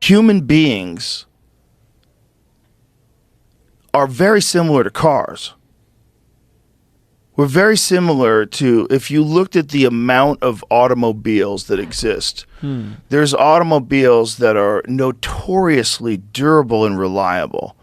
human beings are very similar to cars. We're very similar to, if you looked at the amount of automobiles that exist, there's automobiles that are notoriously durable and reliable.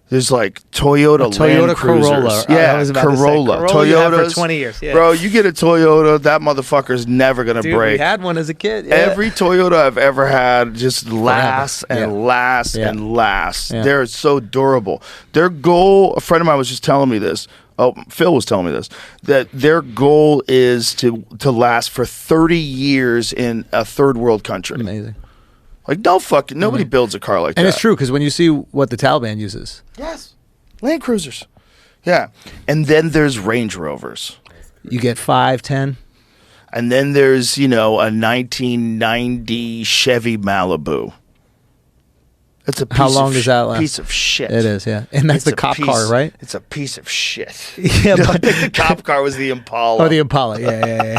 There's like Toyota Land Cruisers. Corolla. Yeah, I was about to say, Corolla. Corolla you had for Toyotas. 20 years. Yeah. Bro, you get a Toyota, that motherfucker's never going to Dude, break. we had one as a kid. Yeah. Every Toyota I've ever had just lasts and Yeah. lasts Yeah. and lasts. Yeah. They're so durable. Their goal, a friend of mine was just telling me this. Oh, Phil was telling me this, that their goal is to last for 30 years in a third world country. Amazing. Like, no fucking, nobody builds a car like that. And it's true, because when you see what the Taliban uses. Yes. Land Cruisers. Yeah. And then there's Range Rovers. You get 5, 10. And then there's, you know, a 1990 Chevy Malibu. It's a piece How long of does that last? Piece of shit. It is, yeah. And that's It's the a cop piece- car, right? It's a piece of shit. Yeah, but The cop car was the Impala. Oh, the Impala. Yeah.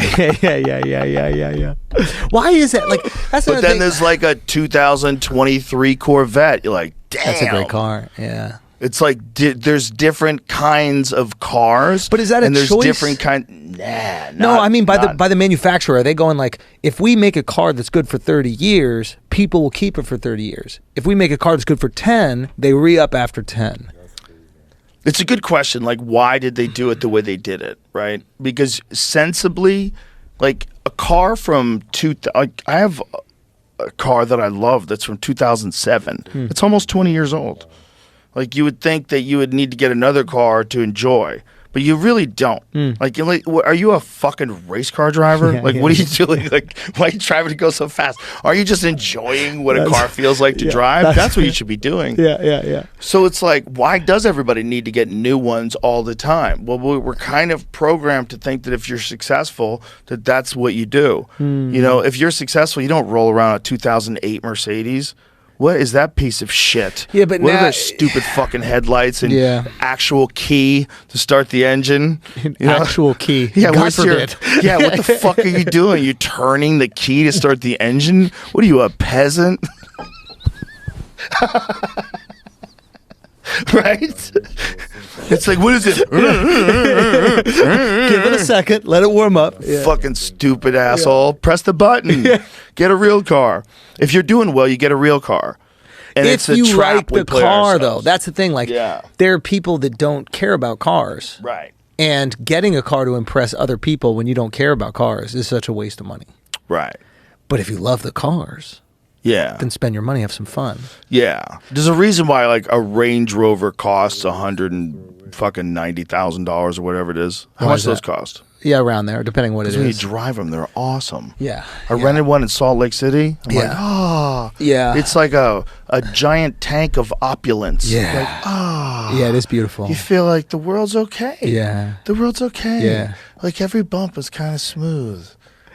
Why is that? Like, that's But another then thing. there's like a 2023 Corvette. You're like, damn. That's a great car. Yeah. It's like there's different kinds of cars. But is that a and there's choice? different kind. Nah. No, not- I mean by not- the manufacturer. Are they going like, if we make a car that's good for 30 years, people will keep it for 30 years. If we make a car that's good for 10, they re-up after 10. It's a good question. Like, why did they do it the way they did it? Right? Because sensibly, like a car from I have a car that I love that's from 2007. It's almost 20 years old. Like, you would think that you would need to get another car to enjoy, but you really don't. Like, are you a fucking race car driver? Yeah, Like, yeah. what are you doing? Like, why are you driving to go so fast? Are you just enjoying what a car feels like to drive? That's what you should be doing. Yeah. So it's like, why does everybody need to get new ones all the time? Well, we're kind of programmed to think that if you're successful, that's what you do. You know, if you're successful, you don't roll around a 2008 Mercedes. What is that piece of shit? Yeah, but what now- are those stupid fucking headlights and Yeah. actual key to start the engine? You know? Actual key. Yeah, God where's forbid. yeah, what the fuck are you doing? You turning the key to start the engine? What are you, a peasant? Right? It's like, what is it? Give it a second. Let it warm up. Yeah. Fucking stupid asshole. Press the button. Get a real car. If you're doing well, you get a real car. And If it's a you trap like we the play car, though, ourselves. that's the thing. Like, Yeah. there are people that don't care about cars. Right. And getting a car to impress other people when you don't care about cars is such a waste of money. Right. But if you love the cars, Yeah. then spend your money, have some fun. Yeah. There's a reason why like a Range Rover costs $190,000 or whatever it is. How Why much is do those that? cost? Yeah, around there, depending what it Because when you is. drive them, they're awesome. Yeah. I rented one in Salt Lake City. I'm like, Yeah. oh. Yeah. It's like a giant tank of opulence. Yeah. Like, oh. Yeah, it is beautiful. You feel like the world's okay. Yeah. The world's okay. Yeah. Like every bump is kind of smooth.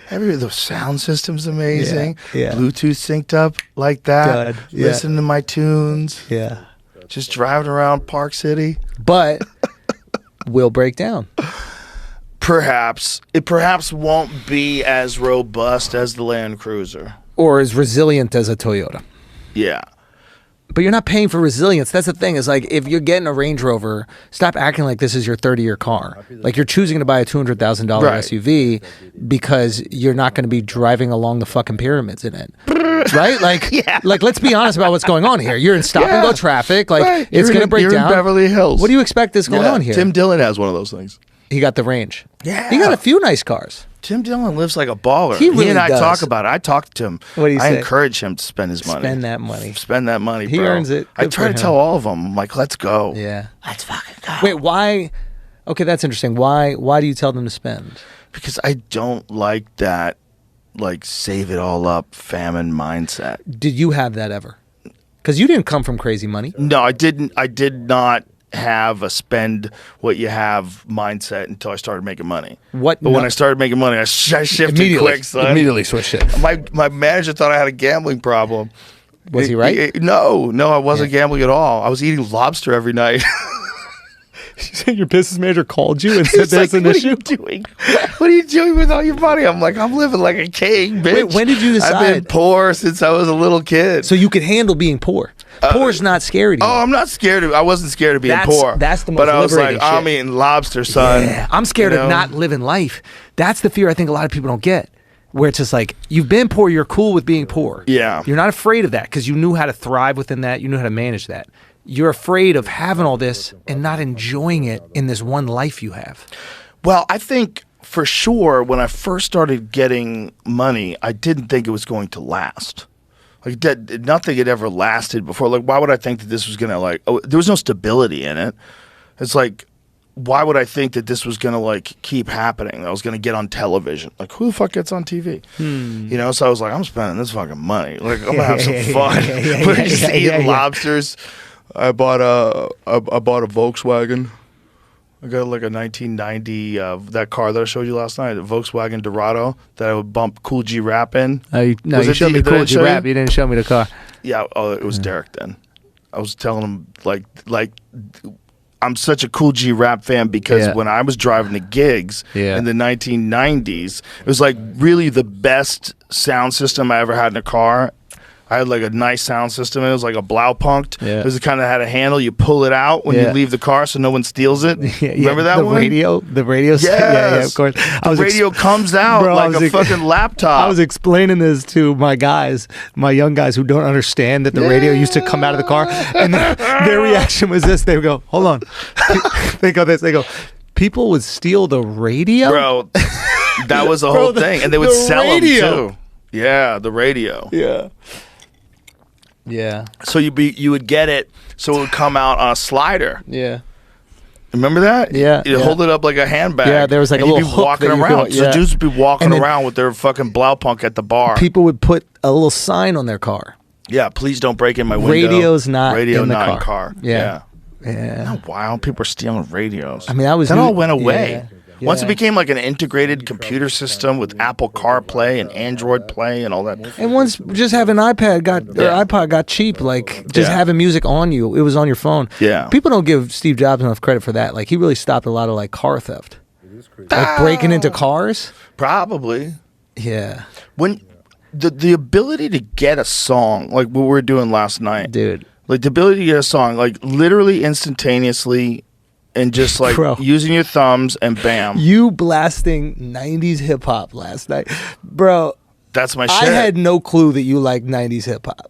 The sound system's amazing. Yeah. Bluetooth synced up like that. Good. Yeah. Listen to my tunes. Yeah. Just driving around Park City. But will break down. Perhaps. It perhaps won't be as robust as the Land Cruiser. Or as resilient as a Toyota. Yeah. But you're not paying for resilience. That's the thing. Is like, if you're getting a Range Rover, stop acting like this is your 30-year car. Like, you're choosing to buy a $200,000 Right. SUV because you're not going to be driving along the fucking pyramids in it. Right? Like, Yeah. like, let's be honest about what's going on here. You're in stop and go Yeah. traffic. Like, Right. it's going to break you're down. in Beverly Hills. What do you expect is going Yeah. on here? Tim Dillon has one of those things. He got the Range. Yeah. He got a few nice cars. Tim Dillon lives like a baller. He really and I does. talk about it. I talk to him. What do you I say? encourage him to spend his money. Spend that money. Spend that money, He bro. earns it. I Good try for to him. tell all of them, I'm like, let's go. Yeah. Let's fucking go. Wait, why? Okay, that's interesting. Why do you tell them to spend? Because I don't like that, like, save it all up famine mindset. Did you have that ever? Because you didn't come from crazy money. No, I didn't. I did not have a spend what you have mindset until I started making money. What? But when I started making money, I shifted quick, son. Immediately switched it. My manager thought I had a gambling problem. Was he right? No, I wasn't gambling at all. I was eating lobster every night. said your business manager called you and said He's there's like, an issue? What are you doing? What are you doing with all your money? I'm like, I'm living like a king, bitch. Wait, when did you I've been decide? poor since I was a little kid. So you could handle being poor. Poor is not scary to you. Oh, I'm not scared I wasn't scared of being poor. That's the most But I was like, liberating I'm shit. eating lobster, son. Yeah, I'm scared You know? of not living life. That's the fear I think a lot of people don't get. Where it's just like, you've been poor, you're cool with being poor. Yeah. You're not afraid of that because you knew how to thrive within that. You knew how to manage that. You're afraid of having all this and not enjoying it in this one life you have. Well, I think for sure when I first started getting money, I didn't think it was going to last. Like nothing had ever lasted before. Like, why would I think that this was gonna there was no stability in it. It's like, why would I think that this was gonna like keep happening? That I was gonna get on television. Like, who the fuck gets on TV? You know. So I was like, I'm spending this fucking money. Like, I'm gonna have some fun. We're just eating lobsters. I bought a Volkswagen. I got like a 1990 that car that I showed you last night, a Volkswagen Dorado that I would bump Cool G Rap in. No, Was you it showed me did I Cool G show you? Rap. You didn't show me the car. Yeah, it was Derek then. I was telling him like I'm such a Cool G Rap fan because Yeah. when I was driving the gigs Yeah. in the 1990s, it was like really the best sound system I ever had in a car. I had like a nice sound system. It was like a Blaupunkt. Yeah. It was the kind that had a handle. You pull it out when you Yeah. leave the car so no one steals it. Remember that the one? The radio. Yes. Yeah, of course. The radio comes out Bro, I like was a fucking laptop. I was explaining this to my guys, my young guys who don't understand that the radio used to come out of the car, and their reaction was this: they would go, "Hold on," they go this, they go, "People would steal the radio, Bro, that was the Bro, whole thing. And they would the sell radio. them too. Yeah, the radio. Yeah, yeah, So you would get it, so it would come out on a slider. yeah." Remember that? Yeah, You yeah. hold it up like a handbag. Yeah, there was like and a you'd little be hook walking that you around. could- So yeah. dudes would be walking And then- around with their fucking Blaupunk at the bar. People would put a little sign on their car. Yeah, please don't break in my window. Radio's not Radio in the not car. in car. Yeah. Yeah. Yeah. Not wild. People are stealing radios. I mean, that was that new- all went away. yeah, Once it yeah. became like an integrated computer system with Apple CarPlay and Android Play and all that. And once just having iPad Yeah. iPod got cheap, like just Yeah. having music on you, it was on your phone. Yeah. People don't give Steve Jobs enough credit for that. Like he really stopped a lot of like car theft, like breaking into cars. Probably. Yeah, When the ability to get a song like what we were doing last night, dude. like the ability to get a song like literally instantaneously and just like Bro. using your thumbs and bam, You blasting '90s hip hop last night, bro. that's my I shit. had no clue that you like '90s hip hop.